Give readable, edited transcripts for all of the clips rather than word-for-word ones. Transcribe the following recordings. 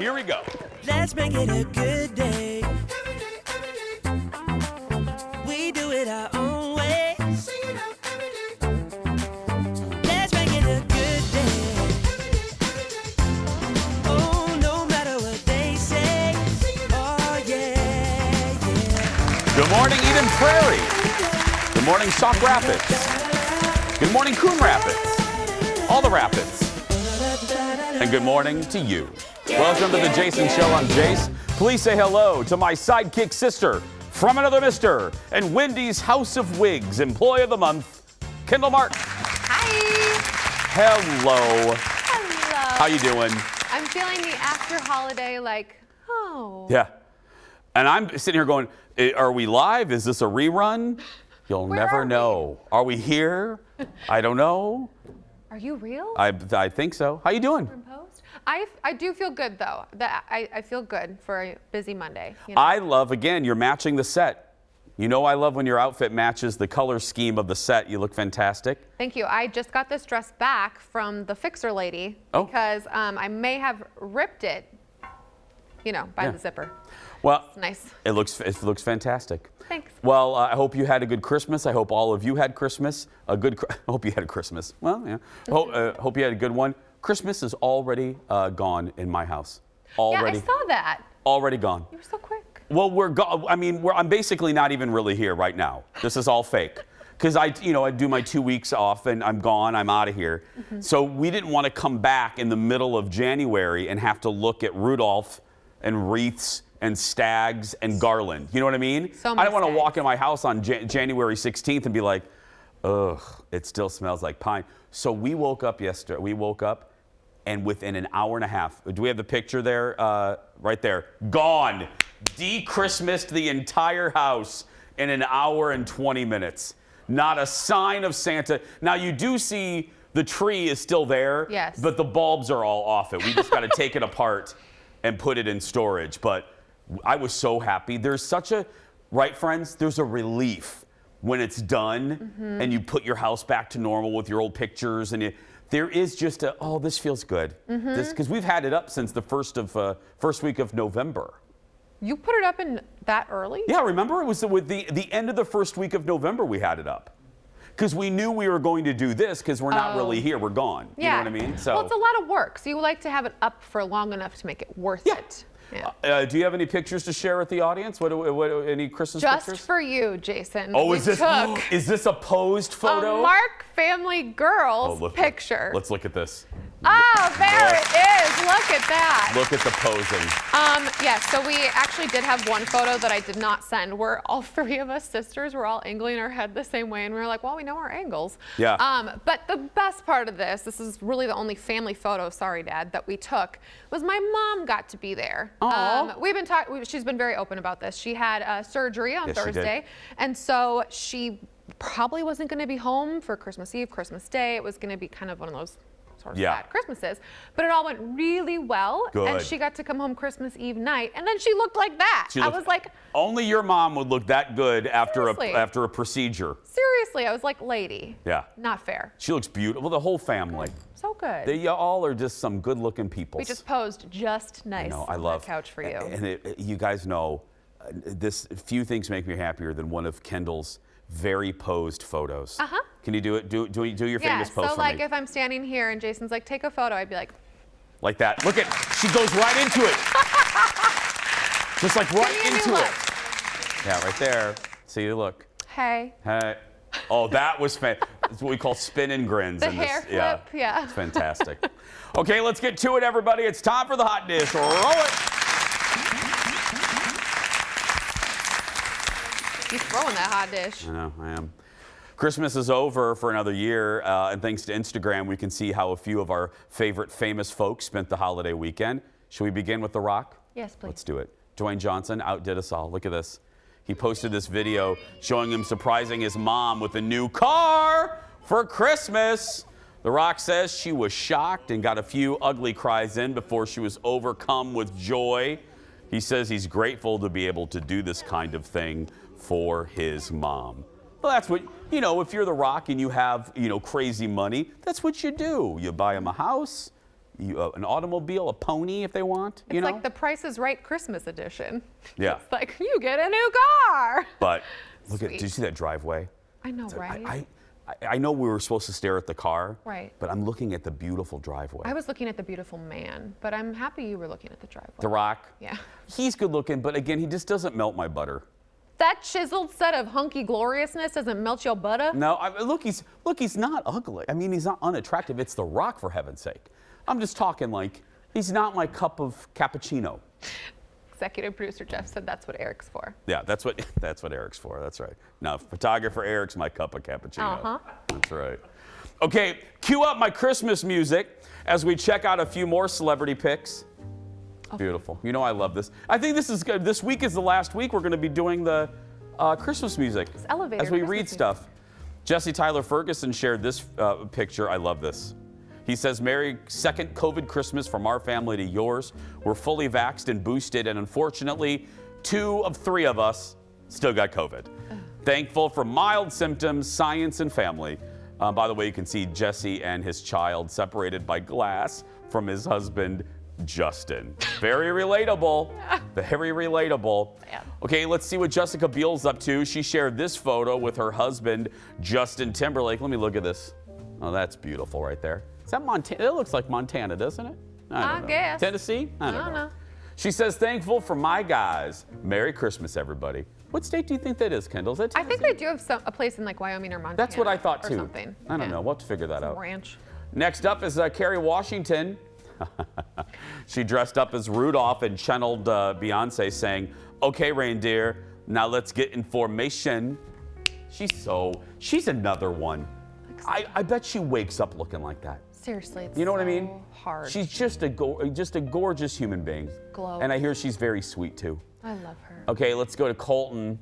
Here we go. Let's make it a good day. We do it our own way. Let's make it a good day. Oh, no matter what they say. Oh, yeah, yeah. Good morning, Eden Prairie. Good morning, Sauk Rapids. Good morning, Coon Rapids. All the rapids. And good morning to you. Welcome to the Jason Show. I'm Jace. Please say hello to my sidekick sister from another mister and Wendy's House of Wigs Employee of the Month, Kendall Mark. Hi. Hello. Hello. How you doing? I'm feeling the after holiday oh. Yeah. And I'm sitting here going, are we live? Is this a rerun? You'll Where never are we? know. Are we here? I don't know. Are you real? I think so. How you doing? Imposed? I do feel good though. I feel good for a busy Monday. You know? I love, again, you're matching the set. You know I love when your outfit matches the color scheme of the set. You look fantastic. Thank you. I just got this dress back from the fixer lady because I may have ripped it, by the zipper. Well, it's nice. It looks fantastic. Thanks. Well, I hope you had a good Christmas. I hope all of you had Christmas. I hope you had a Christmas. Well, yeah. Hope you had a good one. Christmas is already gone in my house. Already. Yeah, I saw that. Already gone. You were so quick. Well, I'm basically not even really here right now. This is all fake. Because I do my 2 weeks off and I'm gone. I'm out of here. Mm-hmm. So we didn't want to come back in the middle of January and have to look at Rudolph and wreaths and stags and garland. You know what I mean? So I don't want to walk in my house on January 16th and be like, ugh, it still smells like pine. So we woke up yesterday. We woke up and within an hour and a half, do we have the picture there? Right there. Gone. De-Christmased the entire house in an hour and 20 minutes. Not a sign of Santa. Now you do see the tree is still there. Yes. But the bulbs are all off it. We just got to take it apart and put it in storage. But I was so happy. There's such a, right friends, there's a relief when it's done and you put your house back to normal with your old pictures and there is just a, oh, this feels good. Because we've had it up since the first week of November. You put it up in that early? Yeah, remember? It was with the end of the first week of November we had it up. Because we knew we were going to do this because we're not really here. We're gone. Yeah. You know what I mean? So. Well, it's a lot of work. So you like to have it up for long enough to make it worth it. Yeah. Do you have any pictures to share with the audience? Any Christmas Just pictures? For you, Jason. Oh, is this a posed photo? A Mark Family Girls picture. Let's look at this. Oh, there it is. Look at that. Look at the posing. Yes, so we actually did have one photo that I did not send where all three of us sisters were all angling our head the same way, and we were like, well, we know our angles. Yeah. But the best part of this is really the only family photo, sorry, Dad, that we took, was my mom got to be there. We've been talking, she's been very open about this. She had surgery on Thursday, and so she probably wasn't going to be home for Christmas Eve, Christmas Day. It was going to be kind of one of those sort of sad Christmases, but it all went really well. Good. And she got to come home Christmas Eve night, and then she looked like that. I was like, only your mom would look that good after a procedure. Seriously, I was like, lady. Yeah. Not fair. She looks beautiful. The whole family. So good. They all are just some good-looking people. We just posed just nice I on love the couch for you. And you guys know, few things make me happier than one of Kendall's very posed photos. Can you do it? Do your famous pose so for like me. if I'm standing here and Jason's like, take a photo, I'd be like that. Look at, she goes right into it. Just like right into it. Yeah, right there. See you look. Hey. Hey. Oh, that was that's what we call spinning grins. The hair flip, yeah. It's fantastic. Okay, let's get to it, everybody. It's time for the hot dish. Roll it. He's throwing that hot dish. I know, I am. Christmas is over for another year, and thanks to Instagram, we can see how a few of our favorite famous folks spent the holiday weekend. Should we begin with The Rock? Yes, please. Let's do it. Dwayne Johnson outdid us all. Look at this. He posted this video showing him surprising his mom with a new car for Christmas. The Rock says she was shocked and got a few ugly cries in before she was overcome with joy. He says he's grateful to be able to do this kind of thing for his mom. Well, that's what, if you're The Rock and you have, crazy money, that's what you do. You buy him a house, an automobile, a pony if they want. It's like the Price is Right Christmas edition. Yeah. It's like, you get a new car. But look Sweet. did you see that driveway? I know, right? I know we were supposed to stare at the car. Right. But I'm looking at the beautiful driveway. I was looking at the beautiful man, but I'm happy you were looking at the driveway. The Rock. Yeah. He's good looking, but again, he just doesn't melt my butter. That chiseled set of hunky gloriousness doesn't melt your butter. No, look, he's not ugly. I mean, he's not unattractive. It's The Rock, for heaven's sake. I'm just talking like he's not my cup of cappuccino. Executive producer Jeff said that's what Eric's for. Yeah, that's what Eric's for. That's right. Now, photographer Eric's my cup of cappuccino. Uh-huh. That's right. Okay, cue up my Christmas music as we check out a few more celebrity pics. Beautiful. You know I love this. I think this is good. This week is the last week we're going to be doing the Christmas music elevator as we Christmas read music. stuff. Jesse Tyler Ferguson shared this picture. I love this. He says, "Merry second COVID Christmas from our family to yours. We're fully vaxxed and boosted, and unfortunately, 2 of 3 of us still got COVID. Thankful for mild symptoms, science, and family." By the way, you can see Jesse and his child separated by glass from his husband, Justin. Very relatable. Very relatable. Yeah. Okay, let's see what Jessica Biel's up to. She shared this photo with her husband, Justin Timberlake. Let me look at this. Oh, that's beautiful right there. Is that Montana? It looks like Montana, doesn't it? I don't know. guess. Tennessee? I don't know. She says, "Thankful for my guys. Merry Christmas, everybody." What state do you think that is, Kendall? Is that I think Tennessee? they do have a place in like Wyoming or Montana. That's what I thought or too. Something. I don't Yeah. know. We'll have to figure that out. Ranch. Next up is Kerry Washington. She dressed up as Rudolph and channeled Beyonce saying, "Okay, reindeer, now let's get in formation." She's another one. I bet she wakes up looking like that. Seriously, it's You know what I so mean? hard. She's just a gorgeous human being. Glow. And I hear she's very sweet too. I love her. Okay, let's go to Colton.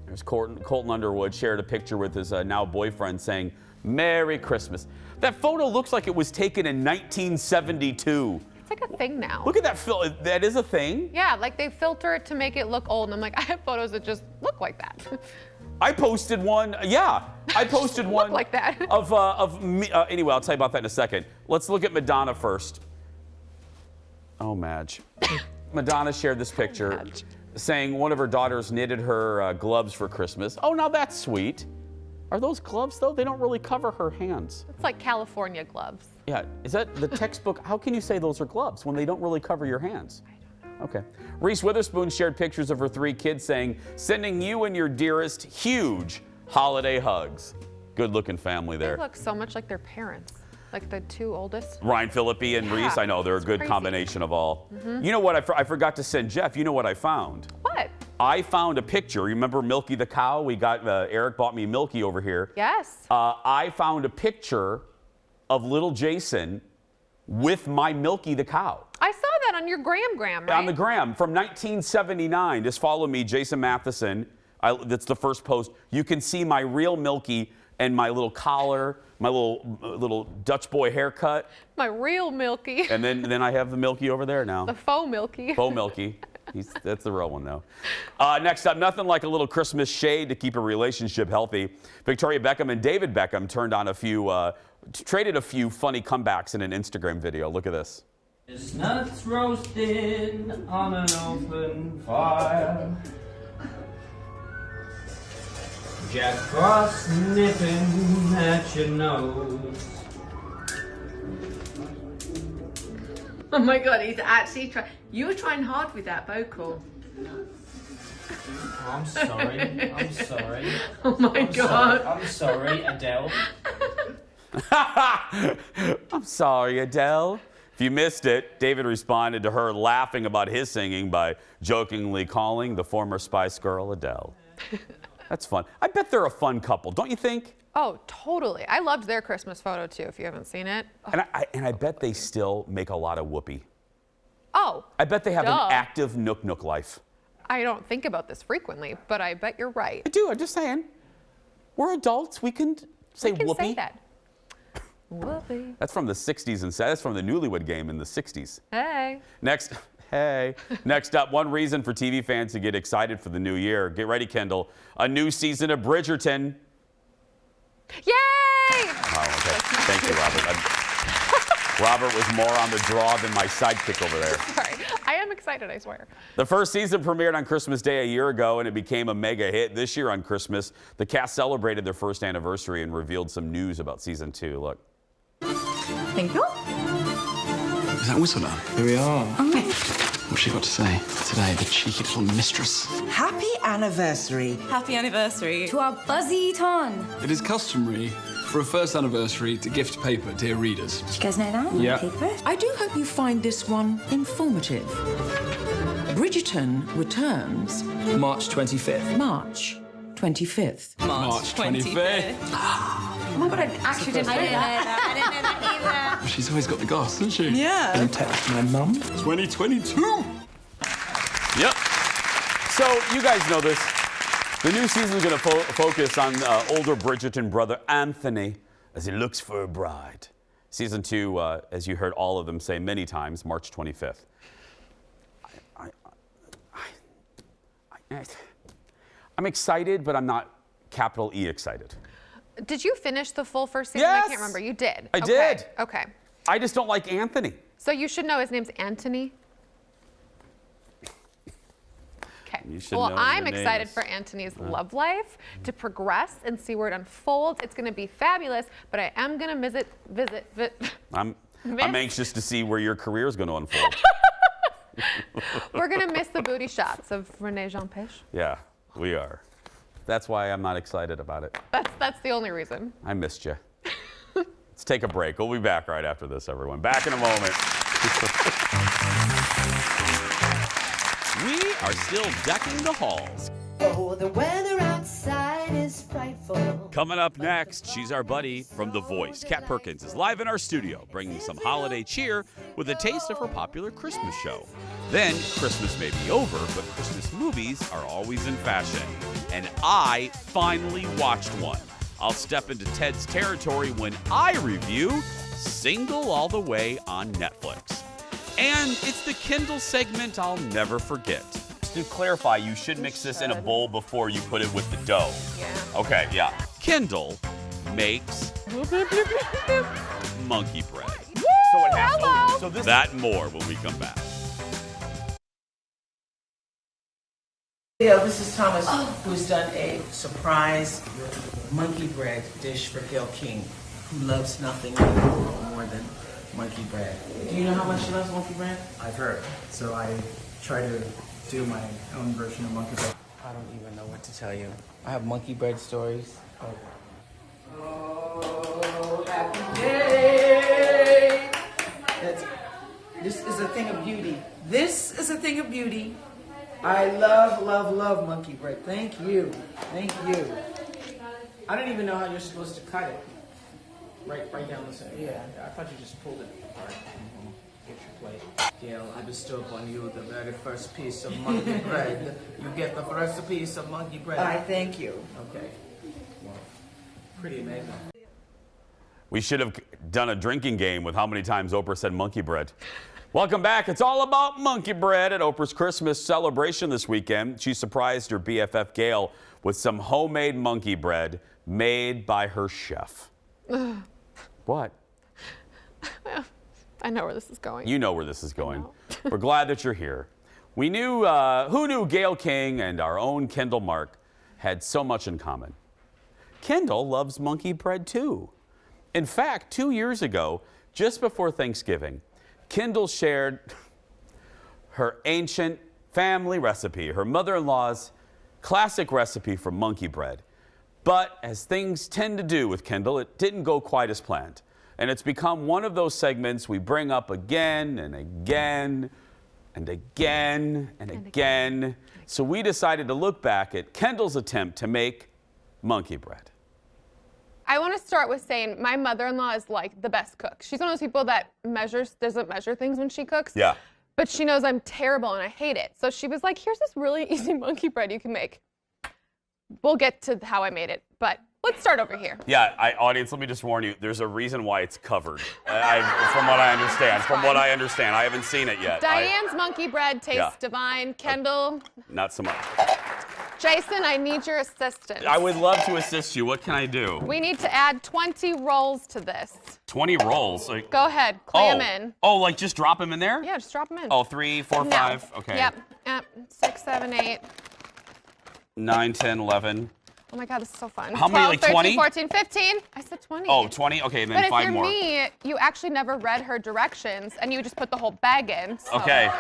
There's Colton Underwood shared a picture with his now boyfriend saying, "Merry Christmas." That photo looks like it was taken in 1972. It's like a thing now. Look at that that is a thing. Yeah, like they filter it to make it look old. And I'm like, I have photos that just look like that. I posted one. Yeah, I posted one like that. of me. Anyway, I'll tell you about that in a second. Let's look at Madonna first. Oh, Madge. Madonna shared this picture saying one of her daughters knitted her gloves for Christmas. Oh, now that's sweet. Are those gloves, though? They don't really cover her hands. It's like California gloves. Yeah, is that the textbook? How can you say those are gloves when they don't really cover your hands? Okay. Reese Witherspoon shared pictures of her 3 kids saying, "Sending you and your dearest huge holiday hugs." Good-looking family They there. look so much like their parents, like the 2 oldest. Ryan Phillippe and Yeah, Reese, I know they're a it's good crazy. combination of all. You know what I forgot to send Jeff? You know what I found? What? I found a picture. Remember Milky the cow? We got Eric bought me Milky over here. Yes. I found a picture of little Jason with my Milky the cow. I saw that on your gram, right? On the gram from 1979. Just follow me, Jason Matheson. That's the first post. You can see my real Milky and my little collar, my little Dutch boy haircut. My real Milky. And then I have the Milky over there now. The faux Milky. Faux Milky. That's the real one, though. Next up, nothing like a little Christmas shade to keep a relationship healthy. Victoria Beckham and David Beckham traded a few funny comebacks in an Instagram video. Look at this. Chestnuts roasting on an open fire. Jack Frost nipping at your nose. Oh my god, he's actually trying. You were trying hard with that vocal. I'm sorry. I'm sorry. Oh my I'm god. sorry. I'm sorry, Adele. I'm sorry, Adele. If you missed it, David responded to her laughing about his singing by jokingly calling the former Spice Girl Adele. That's fun. I bet they're a fun couple, don't you think? Oh, totally. I loved their Christmas photo too, if you haven't seen it. And I bet they still make a lot of whoopee. Oh, I bet they have duh. an active Nook life. I don't think about this frequently, but I bet you're right. I do, I'm just saying. We're adults, we can say You can whoopee. say that. Whoopee. That's from the 60s and that's from the Newlywed Game in the 60s. Hey. Next up, one reason for TV fans to get excited for the new year. Get ready, Kendall. A new season of Bridgerton. Yay! Oh, okay. Thank you, Robert. Robert was more on the draw than my sidekick over there. Sorry. I am excited, I swear. The first season premiered on Christmas Day a year ago, and it became a mega hit. This year on Christmas, the cast celebrated their first anniversary and revealed some news about season 2. Look. Thank you. Is that whistle done? Here we are. What's she got to say today, the cheeky little mistress? Happy anniversary. Happy anniversary. To our Buzzy Ton. It is customary for a first anniversary to gift paper, dear readers. Did you guys know that? Yeah. Paper? I do hope you find this one informative. Bridgerton returns March 25th. March 25th. March 25th. Oh my God, I actually didn't know that. I didn't know that either. She's always got the goss, hasn't she? Yeah. And text my mum. 2022. Yep. So you guys know this. The new season is going to focus on older Bridgerton brother Anthony as he looks for a bride. Season 2, as you heard all of them say many times, March 25th. I'm excited, but I'm not capital E excited. Did you finish the full first season? Yes. I can't remember. You did. I Okay. did. Okay. I just don't like Anthony. So you should know his name's Anthony. Okay. You should Well, know I'm your excited names. for Anthony's love life to progress and see where it unfolds. It's going to be fabulous, but I am going to visit. I'm Miss? anxious to see where your career is going to unfold. We're going to miss the booty shots of Renee Jean Pêche. Yeah, we are. That's why I'm not excited about it. That's the only reason. I missed you. Let's take a break. We'll be back right after this, everyone. Back in a moment. We are still decking the halls. Oh, the weather outside is frightful. Coming up next, she's our buddy from The Voice. Kat Perkins is live in our studio, bringing some holiday cheer with a taste of her popular Christmas show. Then, Christmas may be over, but Christmas movies are always in fashion. And I finally watched one. I'll step into Ted's territory when I review Single All the Way on Netflix. And it's the Kindle segment I'll never forget. To clarify, you should mix this in a bowl before you put it with the dough. Yeah. Okay, yeah. Kindle makes monkey bread. So it has Hello. so this That and more when we come back. Yeah, this is Thomas, who's done a surprise monkey bread dish for Gail King, who loves nothing more than monkey bread. Do you know how much she loves monkey bread? I've heard. So I try to do my own version of monkey bread. I don't even know what to tell you. I have monkey bread stories. Oh, happy day! This is a thing of beauty. This is a thing of beauty. I love, love, love monkey bread. Thank you. Thank you. I don't even know how you're supposed to cut it. Right down the center. Yeah, I thought you just pulled it apart. Get your plate. Gail, I bestow upon you the very first piece of monkey bread. You get the first piece of monkey bread. I thank you. Okay. Well, pretty amazing. We should have done a drinking game with how many times Oprah said monkey bread. Welcome back. It's all about monkey bread at Oprah's Christmas celebration this weekend. She surprised her BFF Gail with some homemade monkey bread made by her chef. What? I know where this is going. You know where this is going. We're glad that you're here. We knew, who knew Gail King and our own Kendall Mark had so much in common? Kendall loves monkey bread too. In fact, 2 years ago, just before Thanksgiving, Kendall shared her ancient family recipe, her mother-in-law's classic recipe for monkey bread. But as things tend to do with Kendall, it didn't go quite as planned. And it's become one of those segments we bring up again and again and again and again. So we decided to look back at Kendall's attempt to make monkey bread. I want to start with saying my mother-in-law is like the best cook. She's one of those people that doesn't measure things when she cooks. Yeah. But she knows I'm terrible and I hate it. So she was like, here's this really easy monkey bread you can make. We'll get to how I made it, but let's start over here. Yeah, audience, let me just warn you, there's a reason why it's covered. From what I understand. I haven't seen it yet. Diane's monkey bread tastes Yeah. divine. Kendall. Not so much. Jason, I need your assistance. I would love to assist you. What can I do? We need to add 20 rolls to this. 20 rolls. Like, Go ahead, clay them in. Oh, like just drop them in there? Yeah, just drop them in. Oh, 3, 4, No. 5. Okay. Yep. 6, 7, 8. 9, 10, 11. Oh my God, this is so fun. How 12, many, like 13, 20? 14, 15. I said 20. Oh, 20? Okay, and then But 5 if you're more. me, you actually never read her directions, and you just put the whole bag in. So. Okay.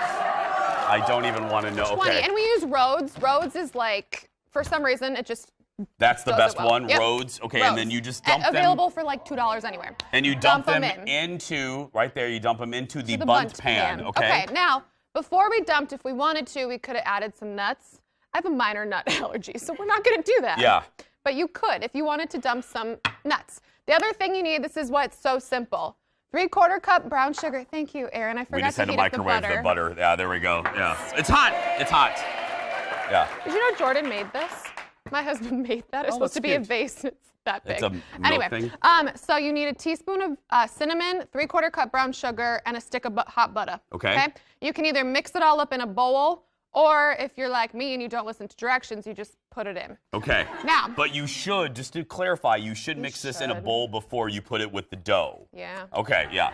I don't even want to know. 20. Okay. And we use Rhodes. Rhodes is like, for some reason, it just That's the does best it well. one, Yep. Rhodes. Okay, Rhodes. and then you just dump them. Available for like $2 anywhere. And you dump them in. into, right there, you dump them into the, To the bunt pan. Okay. Okay, now, before we dumped, if we wanted to, we could have added some nuts. I have a minor nut allergy, so we're not going to do that. Yeah. But you could if you wanted to dump some nuts. The other thing you need, this is what's so simple. 3/4 cup brown sugar. Thank you, Aaron. I forgot We just had to to heat up microwave the butter. the butter. Yeah, there we go. Yeah. It's hot. It's hot. Yeah. Did you know Jordan made this? My husband made that. It's Oh, supposed that's to be a cute. vase. It's that big. It's a milk anyway, thing? So you need a teaspoon of cinnamon, 3/4 cup brown sugar, and a stick of hot butter. Okay. You can either mix it all up in a bowl, or if you're like me and you don't listen to directions, you just put it in. Okay. Now. But you should, just to clarify, you should mix this in a should. bowl before you put it with the dough. Yeah. Okay, yeah.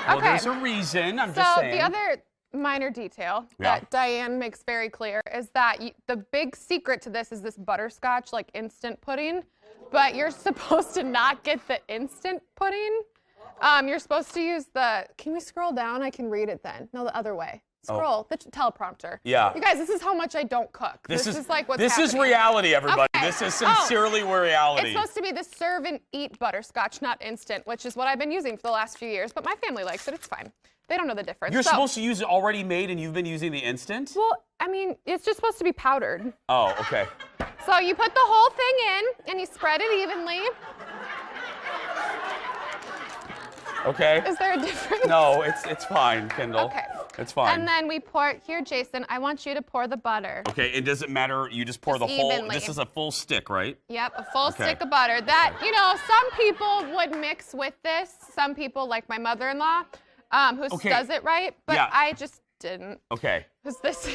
Well, Okay. there's a reason. I'm So just saying. the other minor detail Yeah. that Diane makes very clear is that the big secret to this is this butterscotch, like instant pudding, but you're supposed to not get the instant pudding. You're supposed to use can we scroll down? I can read it then. No, the other way. Scroll, the teleprompter. Yeah. You guys, this is how much I don't cook. This is like what's This happening. is reality, everybody. Okay. This is sincerely reality. It's supposed to be the serve and eat butterscotch, not instant, which is what I've been using for the last few years, but my family likes it. It's fine. They don't know the difference. You're So- supposed to use it already made and you've been using the instant? Well, I mean, it's just supposed to be powdered. Oh, okay. So you put the whole thing in and you spread it evenly. Okay. Is there a difference? No, it's fine, Kendall. Okay. It's fine. And then we pour, here, Jason, I want you to pour the butter. Okay, it doesn't matter. You just pour Just the whole. evenly. This is a full stick, right? Yep, a full Okay. stick of butter. That, some people would mix with this. Some people, like my mother-in-law, who Okay. does it right, but Yeah. I just didn't. Okay. Because this.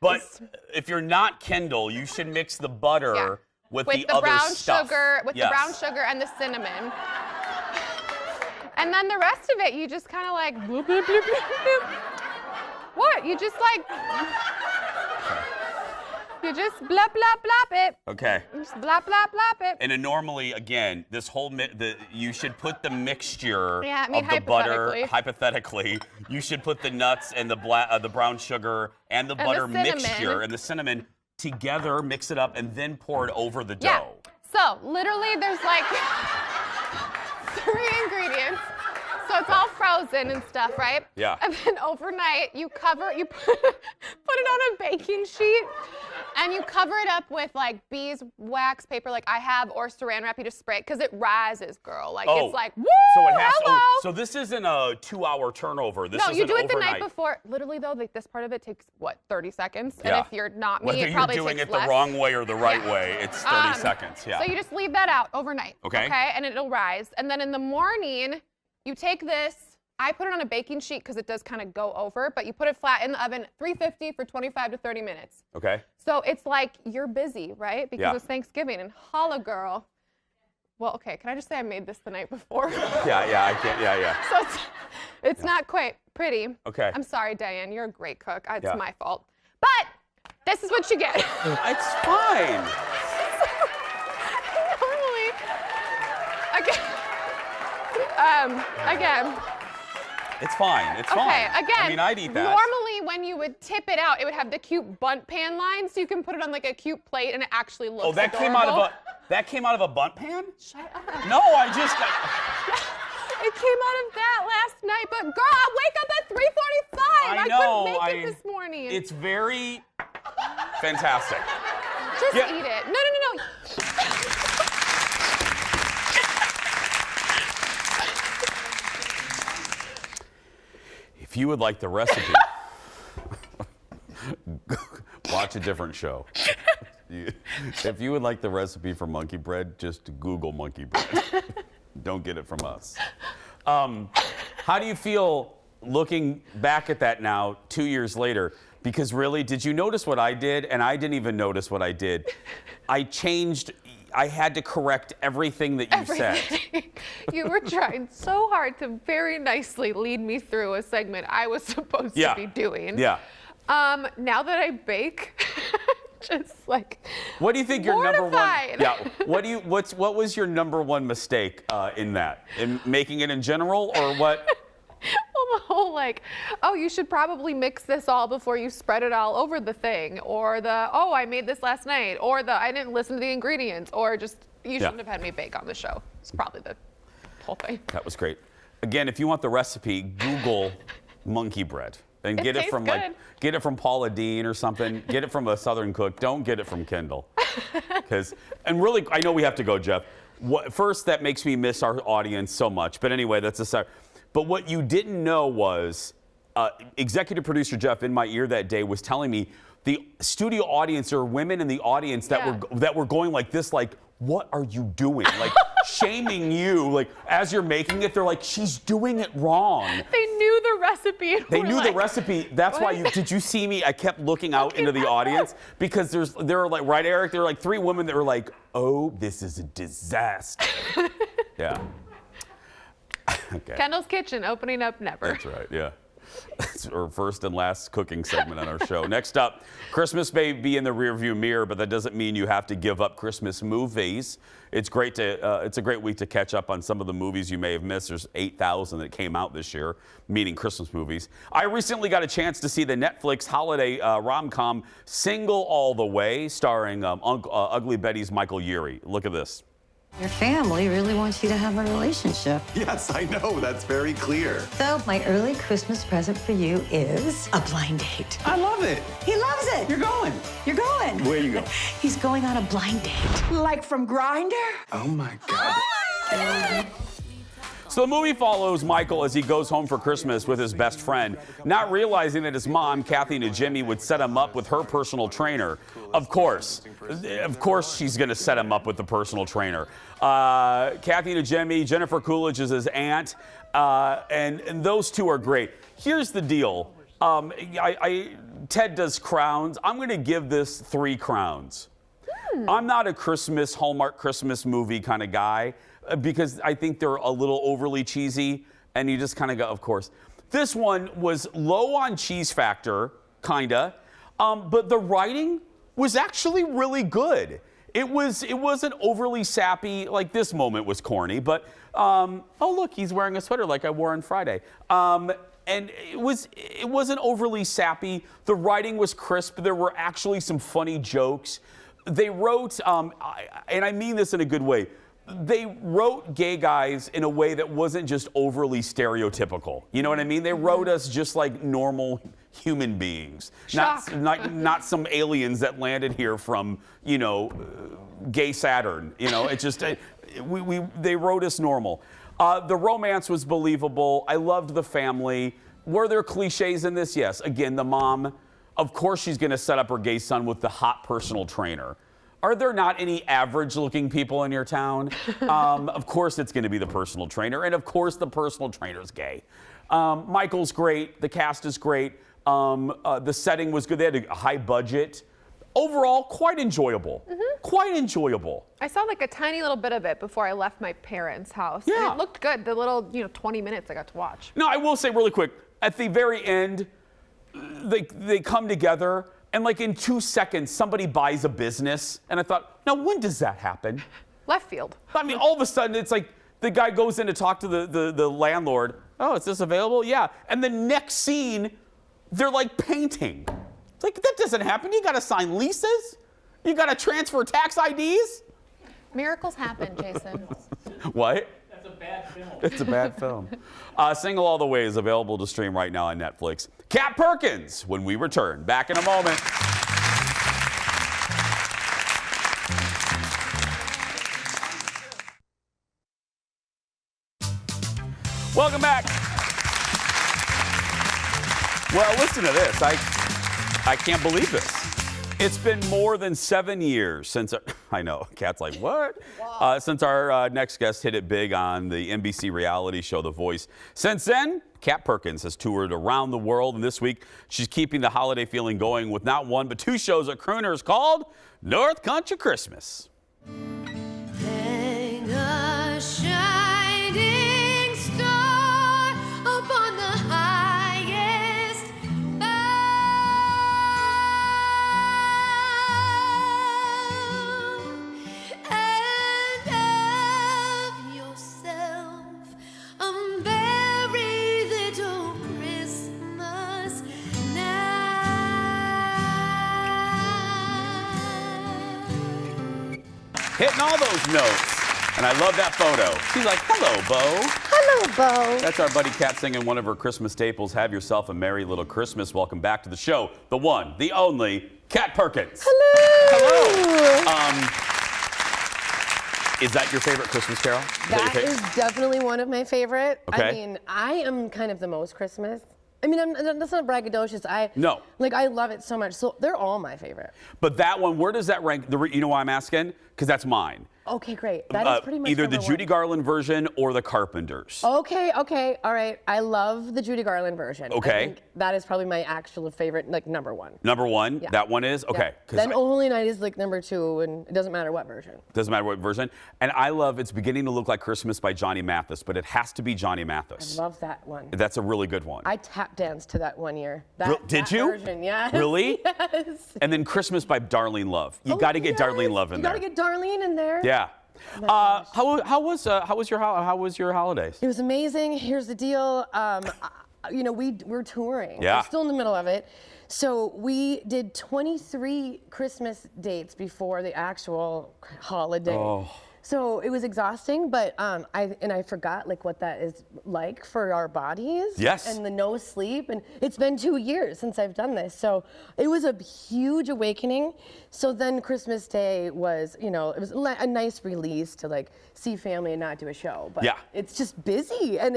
But this- if you're not Kendall, you should mix the butter Yeah. with with the the other brown stuff. sugar, with Yes. the brown sugar and the cinnamon. And then the rest of it, you just kind of like bloop, bloop, bloop, bloop, bloop. What? You just like, you just blop, blop, blop it. Okay. You just blop, blop, blop it. And then normally, again, this whole you should put the mixture Yeah, I mean, of the butter. hypothetically. Hypothetically, you should put the nuts and the brown sugar and the the butter cinnamon. mixture and the cinnamon together, mix it up, and then pour it over the Yeah. dough. So literally, there's like 3 ingredients. So it's all frozen and stuff, right? Yeah. And then overnight, you put it on a baking sheet, and you cover it up with like beeswax paper, like I have, or Saran wrap. You just spray it because it rises, girl. Like it's like woo, so it has. hello. So this isn't a 2-hour turnover. This No, is you an do it the overnight. night before. Literally though, like this part of it takes what, 30 seconds? Yeah. And if you're not me, Whether it you're probably doing takes it less. the wrong way or the right Yeah. way, it's 30 seconds. Yeah. So you just leave that out overnight. Okay. Okay, and it'll rise. And then in the morning, you take this. I put it on a baking sheet because it does kind of go over, but you put it flat in the oven, 350 for 25 to 30 minutes. Okay. So it's like you're busy, right? Because Yeah. it's Thanksgiving and holla girl. Well, okay, can I just say I made this the night before? Yeah, I can't. Yeah. So it's not quite pretty. Okay. I'm sorry, Diane. You're a great cook. It's Yeah. my fault. But this is what you get. It's fine. Normally, again. It's fine. It's fine. Okay, again. I mean, I'd eat that. Normally, when you would tip it out, it would have the cute bunt pan line, so you can put it on like a cute plate, and it actually looks. Oh, that adorable. came out of a bunt pan? Shut up. No, I just. It came out of that last night, but girl, I wake up at 3:45. I know. couldn't make it this morning. It's very fantastic. Just Yeah. eat it. No. If you would like the recipe, watch a different show. If you would like the recipe for monkey bread, just Google monkey bread. Don't get it from us. How do you feel looking back at that now, 2 years later? Because really, did you notice what I did? And I didn't even notice what I did. I had to correct everything that you said. You were trying so hard to very nicely lead me through a segment I was supposed to be doing. Yeah. Now that I bake, just like what do you think your number one? mortified. Yeah. What was your number one mistake in that? In making it in general, or what? Well, the whole like, oh, you should probably mix this all before you spread it all over the thing, or the, oh, I made this last night, or the, I didn't listen to the ingredients, or just, you shouldn't have had me bake on the show. It's probably the whole thing. That was great. Again, if you want the recipe, Google monkey bread and get it from get it from Paula Deen or something. Get it from a Southern cook. Don't get it from Kendall. And really, I know we have to go, Jeff. First, that makes me miss our audience so much. But anyway, that's a start. But what you didn't know was executive producer Jeff in my ear that day was telling me the studio audience or women in the audience that were going like this, like, what are you doing? Like shaming you, like as you're making it, they're like, she's doing it wrong. They knew the recipe. They knew the recipe. That's why did you see me? I kept looking out into the audience because there are like, right, Eric? There are like 3 women that were like, oh, this is a disaster. Yeah. Okay. Kendall's Kitchen opening up never. That's right, yeah. That's our first and last cooking segment on our show. Next up, Christmas may be in the rearview mirror, but that doesn't mean you have to give up Christmas movies. It's a great week to catch up on some of the movies you may have missed. There's 8,000 that came out this year, meaning Christmas movies. I recently got a chance to see the Netflix holiday rom-com Single All the Way, starring Ugly Betty's Michael Urie. Look at this. Your family really wants you to have a relationship. Yes, I know. That's very clear. So my early Christmas present for you is a blind date. I love it. He loves it. You're going. You're going. Where you go? He's going on a blind date. Like from Grindr? Oh, my God. So the movie follows Michael as he goes home for Christmas with his best friend, not realizing that his mom, Kathy Najimy, would set him up with her personal trainer. Of course she's going to set him up with the personal trainer. Kathy Najimy, Jennifer Coolidge is his aunt, and those two are great. Here's the deal. Ted does crowns. I'm going to give this 3 crowns. I'm not a Hallmark Christmas movie kind of guy, because I think they're a little overly cheesy, and you just kind of go, of course. This one was low on cheese factor, kinda, but the writing was actually really good. It wasn't overly sappy. Like, this moment was corny, but oh look, he's wearing a sweater like I wore on Friday. And it wasn't overly sappy. The writing was crisp. There were actually some funny jokes. They wrote, and I mean this in a good way, they wrote gay guys in a way that wasn't just overly stereotypical. You know what I mean? They wrote us just like normal human beings, not some aliens that landed here from, gay Saturn. It's just they wrote us normal. The romance was believable. I loved the family. Were there cliches in this? Yes. Again, the mom, of course she's going to set up her gay son with the hot personal trainer. Are there not any average-looking people in your town? Of course it's going to be the personal trainer, and of course the personal trainer's gay. Michael's great. The cast is great. The setting was good. They had a high budget. Overall, quite enjoyable. Quite enjoyable. I saw like a tiny little bit of it before I left my parents' house. Yeah. And it looked good. The little, 20 minutes I got to watch. No, I will say really quick, at the very end, they come together, and like in 2 seconds, somebody buys a business. And I thought, now when does that happen? Left field. I mean, all of a sudden, it's like the guy goes in to talk to the landlord. Oh, is this available? Yeah. And the next scene, they're like painting. It's like, that doesn't happen. You got to sign leases. You got to transfer tax IDs. Miracles happen, Jason. What? That's a bad film. It's a bad film. Single All the Way is available to stream right now on Netflix. Kat Perkins, when we return. Back in a moment. Welcome back. Well, listen to this. I can't believe this. It's been more than 7 years since, I know, Kat's like, what? Since our next guest hit it big on the NBC reality show, The Voice. Since then, Kat Perkins has toured around the world, and this week she's keeping the holiday feeling going with not one, but two shows at Crooners called North Country Christmas. Hang a shining star upon the highest bough, and have yourself a merry little Christmas night. Hitting all those notes. And I love that photo. She's like, hello, Bo. Hello, Bo. That's our buddy Kat singing one of her Christmas staples, Have Yourself a Merry Little Christmas. Welcome back to the show. The one, the only, Kat Perkins. Hello. Is that your favorite Christmas carol? That is definitely one of my favorite. Okay. I mean, I am kind of the most Christmas. I mean, that's not braggadocious. No. Like, I love it so much. So they're all my favorite. But that one, where does that rank? You know why I'm asking? Because that's mine. Okay, great. That is pretty much either the number Judy one. Garland version or the Carpenters. Okay, all right. I love the Judy Garland version. Okay. I think that is probably my actual favorite, like number one. Number one, Yeah. that one is? Okay. Yeah. Then Oh Holy Night is like number two, and it doesn't matter what version. Doesn't matter what version. And I love It's Beginning to Look Like Christmas by Johnny Mathis, but it has to be Johnny Mathis. I love that one. That's a really good one. I tap danced to that one year. Did that you? Version, yes. Really? Yes. And then Christmas by Darlene Love. You got to get Darlene Love in there. You got to get Darlene in there. Yeah. How was your holidays? It was amazing. Here's the deal. You know, we're touring. Yeah. We're still in the middle of it. So we did 23 Christmas dates before the actual holiday. Oh. So it was exhausting, but I forgot like what that is like for our bodies. Yes. And the no sleep, and it's been 2 years since I've done this, so it was a huge awakening. So then Christmas Day was, you know, it was a nice release to like see family and not do a show. But yeah. It's just busy, and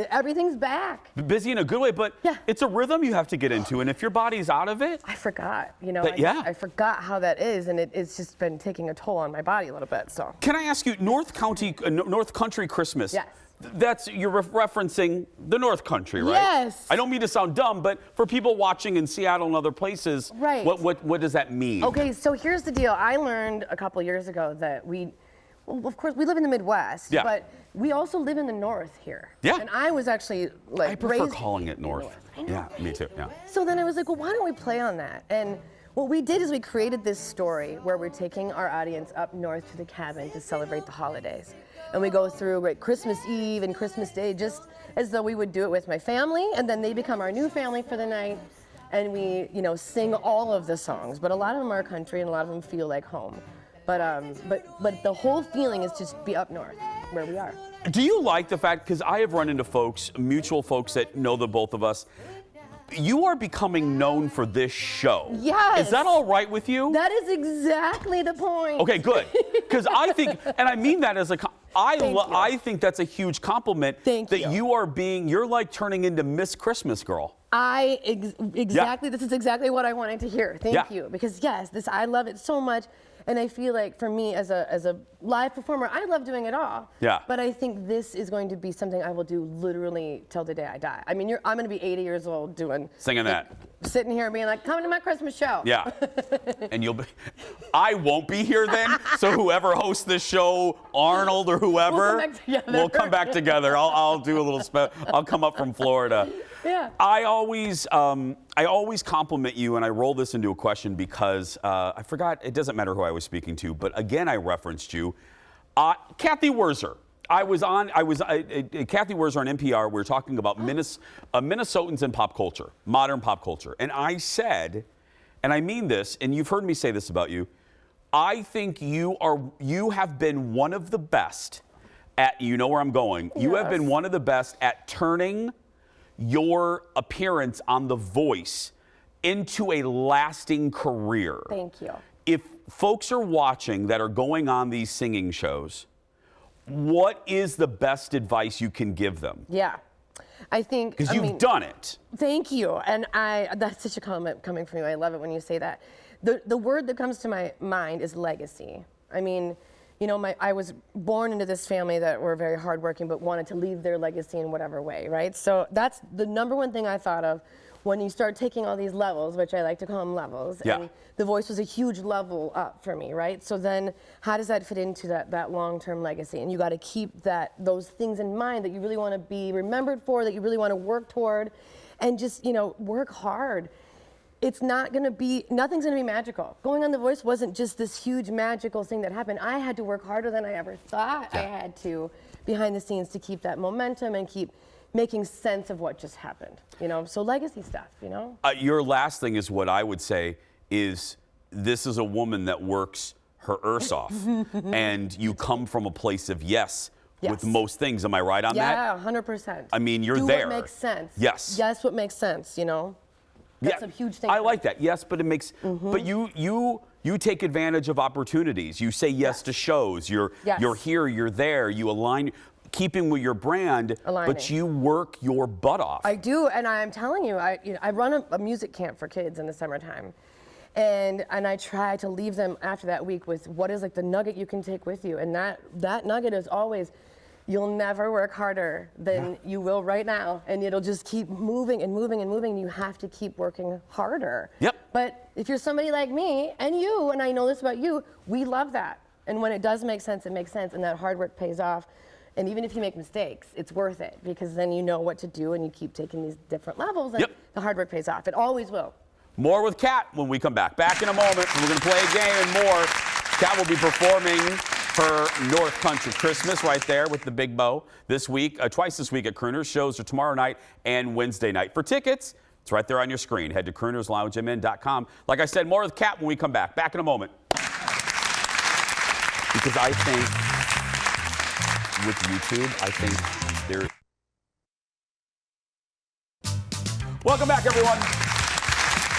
everything's back. Busy in a good way, but it's a rhythm you have to get into, and if your body's out of it. I forgot, you know, I forgot how that is, and it's just been taking a toll on my body a little bit, so. Can I ask you, North Country Christmas? Yes. You're referencing the North Country, right? Yes. I don't mean to sound dumb, but for people watching in Seattle and other places, right. What does that mean? Okay, so here's the deal. I learned a couple years ago that well, of course, we live in the Midwest, but we also live in the North here. Yeah. And I was actually like I prefer calling it North. I know. Yeah, me too. Yeah. So then I was like, well, why don't we play on that? And what we did is we created this story where we're taking our audience up north to the cabin to celebrate the holidays. And we go through Christmas Eve and Christmas Day just as though we would do it with my family, and then they become our new family for the night. And we, you know, sing all of the songs, but a lot of them are country and a lot of them feel like home. But the whole feeling is just be up north, where we are. Do you like the fact, because I have run into mutual folks that know the both of us, you are becoming known for this show. Yes. Is that all right with you? That is exactly the point. Okay, good. Because I think, and I mean that as I think that's a huge compliment. Thank that you. You're like turning into Miss Christmas Girl. This is exactly what I wanted to hear. Thank you. Because yes, I love it so much. And I feel like for me as a live performer, I love doing it all. Yeah. But I think this is going to be something I will do literally till the day I die. I mean, I'm going to be 80 years old singing that. Sitting here being like, come to my Christmas show. Yeah. And I won't be here then. So whoever hosts this show, Arnold or whoever, we'll come back together. I'll do a little I'll come up from Florida. Yeah. I always compliment you, and I roll this into a question because I forgot, it doesn't matter who I was speaking to, but again, I referenced you. Kathy Wurzer. Kathy Wurzer on NPR, we were talking about Minnesotans and pop culture, modern pop culture. And I said, and I mean this, and you've heard me say this about you, I think you have been one of the best at, you know where I'm going, you have been one of the best at turning your appearance on The Voice into a lasting career. Thank you. If folks are watching that are going on these singing shows, what is the best advice you can give them? Yeah. I think Because you've done it. Thank you. And that's such a comment coming from you. I love it when you say that. The word that comes to my mind is legacy. I mean, you know, I was born into this family that were very hardworking, but wanted to leave their legacy in whatever way, right? So that's the number one thing I thought of when you start taking all these levels, which I like to call them levels. Yeah. And The Voice was a huge level up for me, right? So then how does that fit into that long-term legacy? And you got to keep those things in mind that you really want to be remembered for, that you really want to work toward, and just, you know, work hard. It's not going to be, nothing's going to be magical. Going on The Voice wasn't just this huge magical thing that happened. I had to work harder than I ever thought I had to behind the scenes to keep that momentum and keep making sense of what just happened, you know? So legacy stuff, you know? Your last thing is what I would say is this is a woman that works her arse off, and you come from a place of yes with most things. Am I right on that? Yeah, 100%. I mean, you're Do there. what makes sense. Yes. Yes, what makes sense, you know? That's a huge thing. I like that. Yes, but it makes. But you take advantage of opportunities. You say yes to shows. You're here. You're there. You align, keeping with your brand. Aligning. But you work your butt off. I do, and I'm telling you, I run a music camp for kids in the summertime, and I try to leave them after that week with what is like the nugget you can take with you, and that nugget is always. You'll never work harder than you will right now, and it'll just keep moving and moving and moving. And you have to keep working harder. Yep. But if you're somebody like me and you, and I know this about you, we love that. And when it does make sense, it makes sense, and that hard work pays off. And even if you make mistakes, it's worth it because then you know what to do, and you keep taking these different levels, and the hard work pays off. It always will. More with Kat when we come back. Back in a moment. We're going to play a game and more. Kat will be performing her North Country Christmas right there with the big bow this week, twice this week at Crooners. Shows are tomorrow night and Wednesday night. For tickets, it's right there on your screen. Head to croonersloungemn.com. Like I said, more with Kat when we come back. Back in a moment. Because I think with YouTube, I think there. Welcome back, everyone.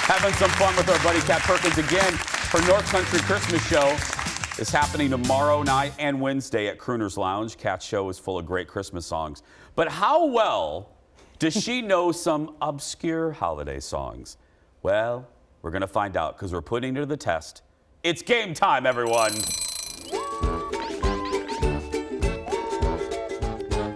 Having some fun with our buddy Kat Perkins again. Her North Country Christmas show is happening tomorrow night and Wednesday at Crooners Lounge. Kat's show is full of great Christmas songs. But how well does she know some obscure holiday songs? Well, we're going to find out because we're putting her to the test. It's game time, everyone.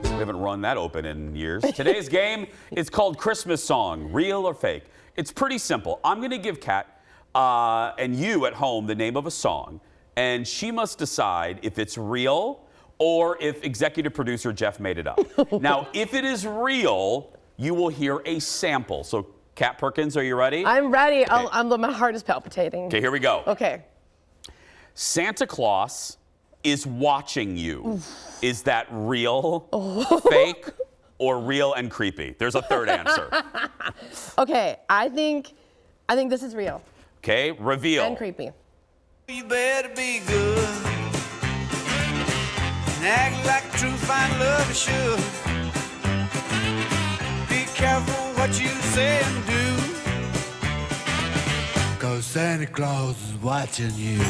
We haven't run that open in years. Today's game is called Christmas Song, Real or Fake. It's pretty simple. I'm going to give Kat and you at home the name of a song, and she must decide if it's real or if executive producer Jeff made it up. Now, if it is real, you will hear a sample. So, Kat Perkins, are you ready? I'm ready. Okay. My heart is palpitating. Okay, here we go. Okay. Santa Claus is watching you. Oof. Is that real, fake, or real and creepy? There's a third answer. Okay, I think this is real. Okay, reveal. And creepy. You better be good and act like a true fine lover should. Be careful what you say and do, 'cause Santa Claus is watching you.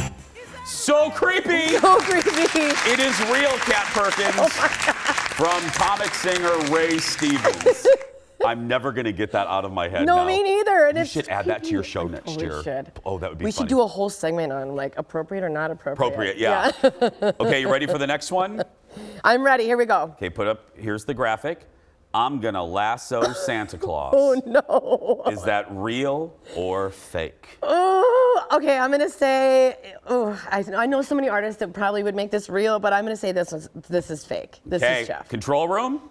So creepy! So creepy! It is real, Kat Perkins. Oh my God. From comic singer Ray Stevens. I'm never going to get that out of my head No, now. me neither. And you should add that to your show next year. Should. Oh, that would be We funny. should do a whole segment on like appropriate or not appropriate. Appropriate, yeah. Okay, you ready for the next one? I'm ready. Here we go. Okay, here's the graphic. I'm going to lasso Santa Claus. Oh, no. Is that real or fake? Oh, okay. I'm going to say, I know so many artists that probably would make this real, but I'm going to say this is fake. This is Jeff. Control room?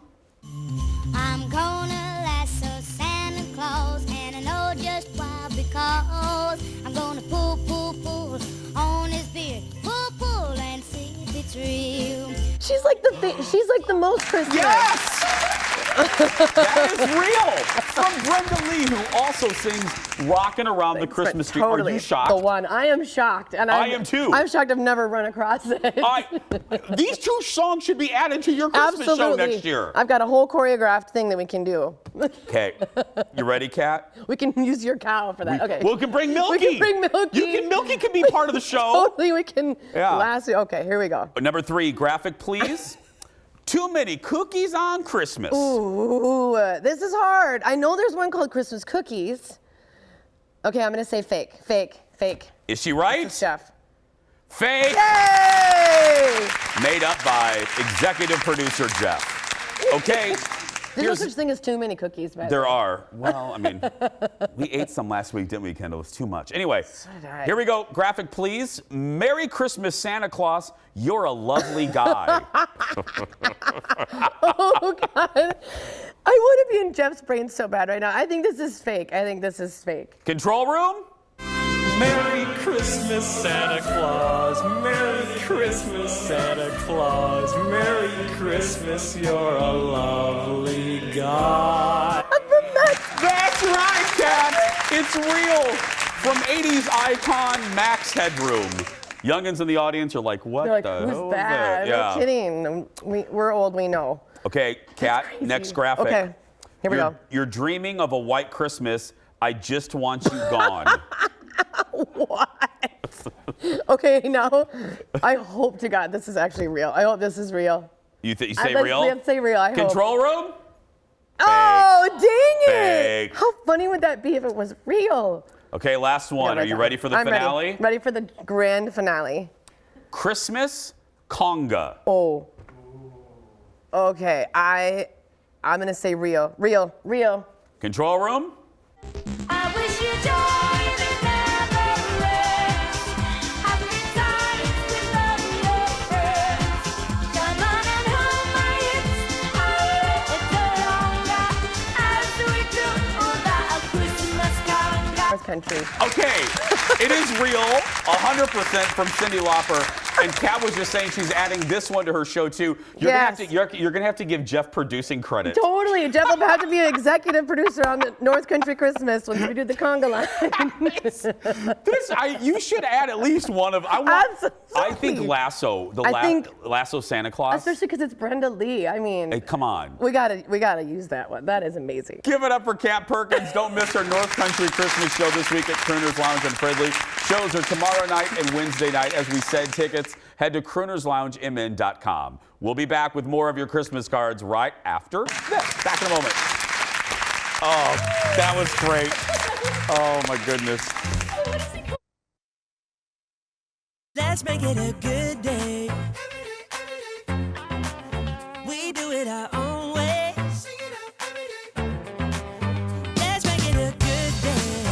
I'm gonna lasso Santa Claus, and I know just why, because I'm gonna pull on his beard, pull and see if it's real. She's like the most Christmas. Yes! That is real! From Brenda Lee, who also sings Rockin' Around the Christmas Tree. Totally. Are you shocked? The one. I am shocked. And I am too. I'm shocked I've never run across it. These two songs should be added to your Christmas show next year. I've got a whole choreographed thing that we can do. Okay. You ready, Kat? We can use your cow for that. Okay. We can bring Milky. We can bring Milky. Milky can be part of the show. Totally, we can. Yeah. Okay, here we go. Number 3, graphic, please. Too many cookies on Christmas. Ooh, this is hard. I know there's one called Christmas cookies. Okay, I'm gonna say fake. Is she right? Chef. Fake. Yay! Made up by executive producer Jeff. Okay. There's no such thing as too many cookies, by the There way. are. Well, I mean, we ate some last week, didn't we, Kendall? It was too much. Anyway, here we go. Graphic, please. Merry Christmas, Santa Claus. You're a lovely guy. Oh, God. I want to be in Jeff's brain so bad right now. I think this is fake. Control room? Merry Christmas, Santa Claus. Merry Christmas, Santa Claus. Merry Christmas, you're a lovely guy. That's right, Kat. It's real. From 80s icon Max Headroom. Youngins in the audience are like, what They're like, the who's hell that? is that? No kidding. We're old, we know. Okay, Kat, next graphic. Okay, here we go. You're dreaming of a white Christmas. I just want you gone. What? Okay, now, I hope to God this is actually real. I hope this is real. You say real? Let's say real, I hope. Control room? Oh, dang Fake. it! How funny would that be if it was real? Okay, last one. Are you ready for the I'm finale? Ready for the grand finale. Christmas conga. Oh. Okay, I'm gonna say real. Control room? I wish you joy that never ends. Have a good time with all your friends. Come on and hold my hips a little longer as we do the Christmas conga. Country. Okay, it is real, 100% from Cyndi Lauper. And Kat was just saying she's adding this one to her show too. You're gonna have to give Jeff producing credit. Totally. Jeff will have to be an executive producer on the North Country Christmas once we do the conga line. You should add at least one of. I think Lasso, Lasso Santa Claus. Especially because it's Brenda Lee. I mean, hey, come on. We gotta use that one. That is amazing. Give it up for Kat Perkins. Don't miss her North Country Christmas show this week at Crooner's Lounge in Fridley. Shows are tomorrow night and Wednesday night. As we said, tickets, head to croonersloungemn.com. We'll be back with more of your Christmas cards right after this. Back in a moment. Oh, that was great. Oh, my goodness. Let's make it a good day. We do it our own way. Let's make it a good day.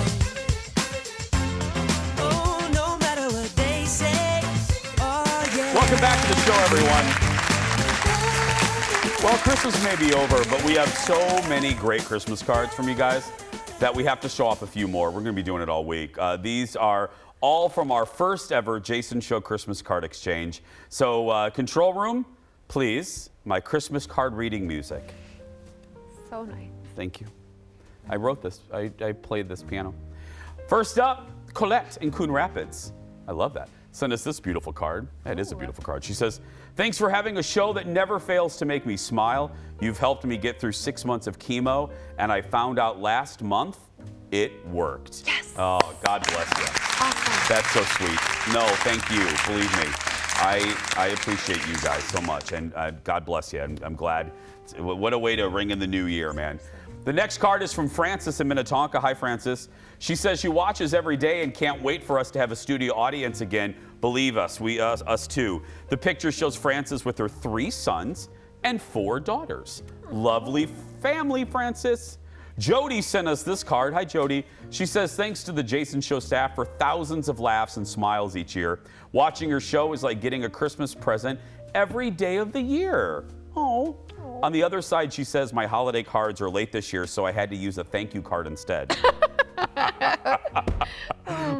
Oh, no matter what they say. Oh, yeah. Welcome back to the show, everyone. Well, Christmas may be over, but we have so many great Christmas cards from you guys that we have to show off a few more. We're going to be doing it all week. These are all from our first ever Jason Show Christmas card exchange. So, control room, please, my Christmas card reading music. So nice. Thank you. I wrote this. I played this piano. First up, Colette in Coon Rapids. I love that. Send us this beautiful card. That is a beautiful card. She says, thanks for having a show that never fails to make me smile. You've helped me get through 6 months of chemo, and I found out last month it worked. Yes. Oh, God bless you. Awesome. That's so sweet. No, thank you. Believe me. I appreciate you guys so much, and God bless you. I'm glad. What a way to ring in the new year, man. The next card is from Frances in Minnetonka. Hi, Frances. She says she watches every day and can't wait for us to have a studio audience again. Believe us, us too. The picture shows Frances with her 3 sons and 4 daughters. Lovely family, Frances. Jody sent us this card. Hi, Jody. She says, thanks to the Jason Show staff for thousands of laughs and smiles each year. Watching your show is like getting a Christmas present every day of the year. Oh. On the other side, she says, my holiday cards are late this year, so I had to use a thank you card instead.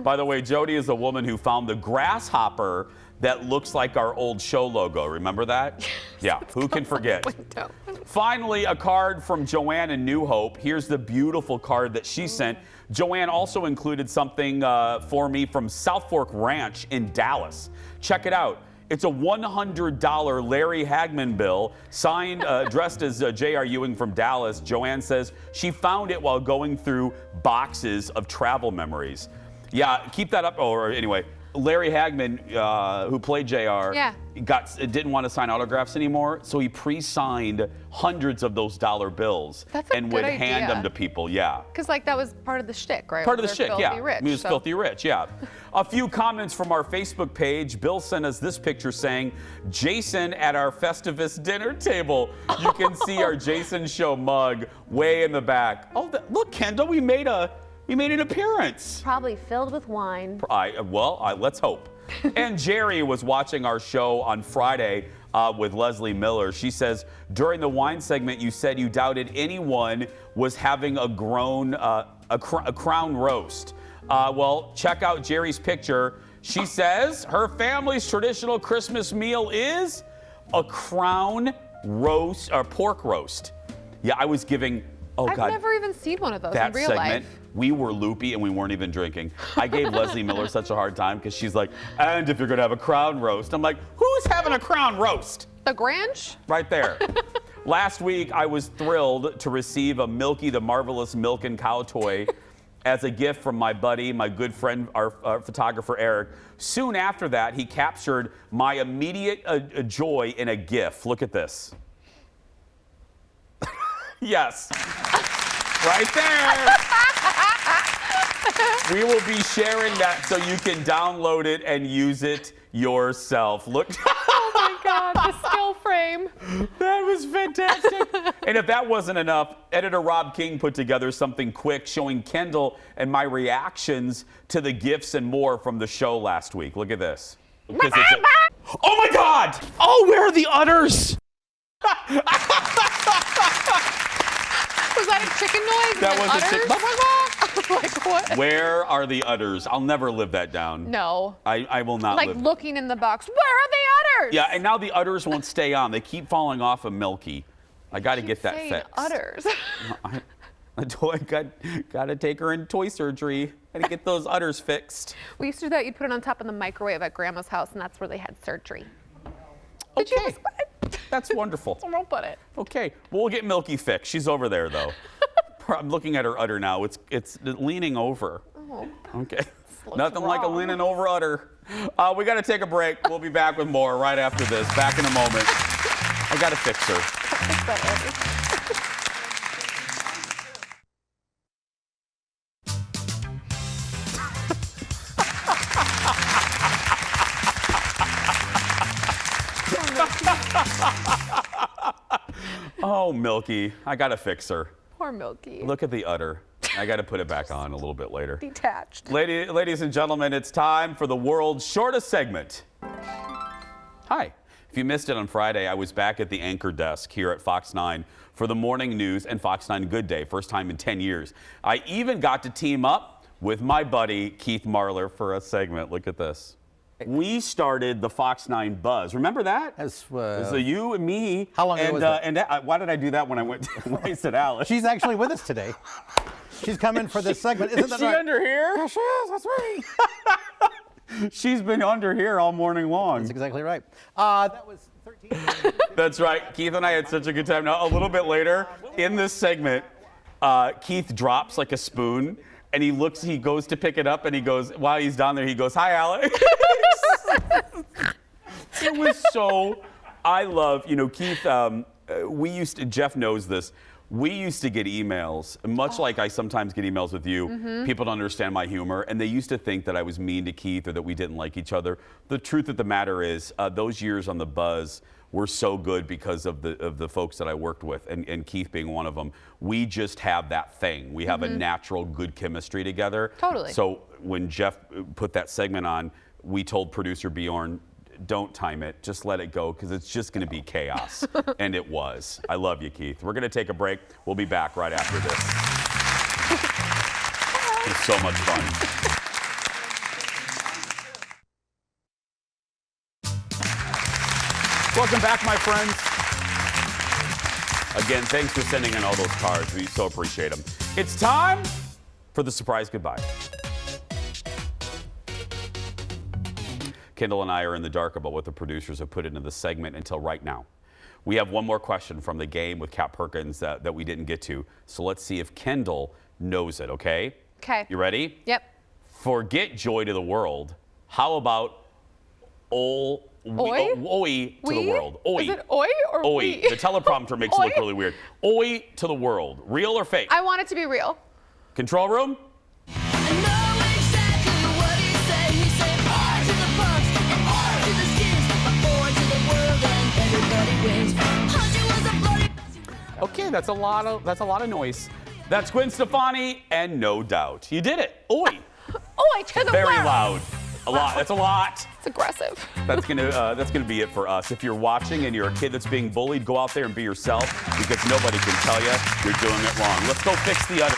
By the way, Jody is a woman who found the grasshopper that looks like our old show logo. Remember that? Yeah, who can forget? Finally, a card from Joanne in New Hope. Here's the beautiful card that she sent. Joanne also included something for me from South Fork Ranch in Dallas. Check it out. It's a $100 Larry Hagman bill, signed, dressed as J.R. Ewing from Dallas. Joanne says she found it while going through boxes of travel memories. Yeah, keep that up. Or anyway, Larry Hagman, who played JR, Yeah. didn't want to sign autographs anymore, so he pre-signed hundreds of those dollar bills That's a and good would hand idea. them to people. Yeah. Because like that was part of the shtick, right? Part of the They're shtick, filthy yeah. Rich, He was so- filthy rich, yeah. A few comments from our Facebook page. Bill sent us this picture saying, Jason at our Festivus dinner table. You can see our Jason Show mug way in the back. Oh, look, Kendall, we made an appearance. Probably filled with wine. Let's hope. And Jerry was watching our show on Friday with Leslie Miller. She says, during the wine segment, you said you doubted anyone was having a crown roast. Well, check out Jerry's picture. She says her family's traditional Christmas meal is a crown roast or pork roast. Yeah, I was giving, I've never even seen one of those that in real segment. life. We were loopy and we weren't even drinking. I gave Leslie Miller such a hard time because she's like, and if you're gonna have a crown roast. I'm like, who's having a crown roast? The Grange? Right there. Last week, I was thrilled to receive a Milky the Marvelous Milk and Cow toy as a gift from my buddy, my good friend, our photographer, Eric. Soon after that, he captured my immediate joy in a GIF. Look at this. Yes. Right there. We will be sharing that so you can download it and use it yourself. Look. Oh my God, the still frame. That was fantastic. And if that wasn't enough, editor Rob King put together something quick showing Kendall and my reactions to the gifts and more from the show last week. Look at this. Oh my God! Oh, where are the udders? Was that a chicken noise? That was a chicken. Like what? Where are the udders? I'll never live that down. No. I will not Like live. looking in the box. Where are the udders? Yeah, and now the udders won't stay on. They keep falling off of Milky. I got to get that Saying fixed. udders. I got to take her in toy surgery. Got to get those udders fixed. We used to do that. You'd put it on top of the microwave at Grandma's house, and that's where they had surgery. Okay. That's wonderful. Someone put it. Okay, well, we'll get Milky fixed. She's over there, though. I'm looking at her udder now. It's leaning over. Oh. Okay. Nothing like a leaning over udder. We got to take a break. We'll be back with more right after this. Back in a moment. I got to fix her. Oh, Milky. I got to fix her. Poor Milky. Look at the udder. I got to put it back on a little bit later. Detached. Ladies and gentlemen, it's time for the world's shortest segment. Hi. If you missed it on Friday, I was back at the anchor desk here at Fox 9 for the morning news and Fox 9 Good Day, first time in 10 years. I even got to team up with my buddy Keith Marler for a segment. Look at this. We started the Fox 9 Buzz. Remember that? So you and me. How long ago was that? And why did I do that when I went when I said Alice? She's actually with us today. She's coming for this segment. Isn't Is that she right? under here? Yeah, she is. That's me. She's been under here all morning long. That's exactly right. That was 13. That's right. Keith and I had such a good time. Now, a little bit later in this segment, Keith drops like a spoon, and he goes to pick it up, and he goes, while he's down there, he goes, "Hi, Alex." It was so, I love, Keith, Jeff knows this. We used to get emails, much like I sometimes get emails with you. Mm-hmm. People don't understand my humor, and they used to think that I was mean to Keith or that we didn't like each other. The truth of the matter is, those years on the Buzz were so good because of the folks that I worked with, and Keith being one of them. We just have that thing. We have a natural good chemistry together. Totally. So when Jeff put that segment on, we told producer Bjorn, don't time it, just let it go, because it's just going to be chaos. And it was. I love you, Keith. We're going to take a break. We'll be back right after this. It's so much fun. Welcome back, my friends. Again, thanks for sending in all those cards. We so appreciate them. It's time for the surprise goodbye. Kendall and I are in the dark about what the producers have put into the segment until right now. We have one more question from the game with Kat Perkins that we didn't get to. So let's see if Kendall knows it, okay? Okay. You ready? Yep. Forget joy to the world. How about oi to the world? Oi. Is it oi or oi? we? The teleprompter makes it look really weird. Oi to the world. Real or fake? I want it to be real. Control room? Okay, that's a lot of noise. That's Gwen Stefani, and no doubt you did it. Oi. Oi to the Very world. loud. A lot. That's a lot. It's aggressive. That's gonna be it for us. If you're watching and you're a kid that's being bullied, go out there and be yourself, because nobody can tell you you're doing it wrong. Let's go fix the other.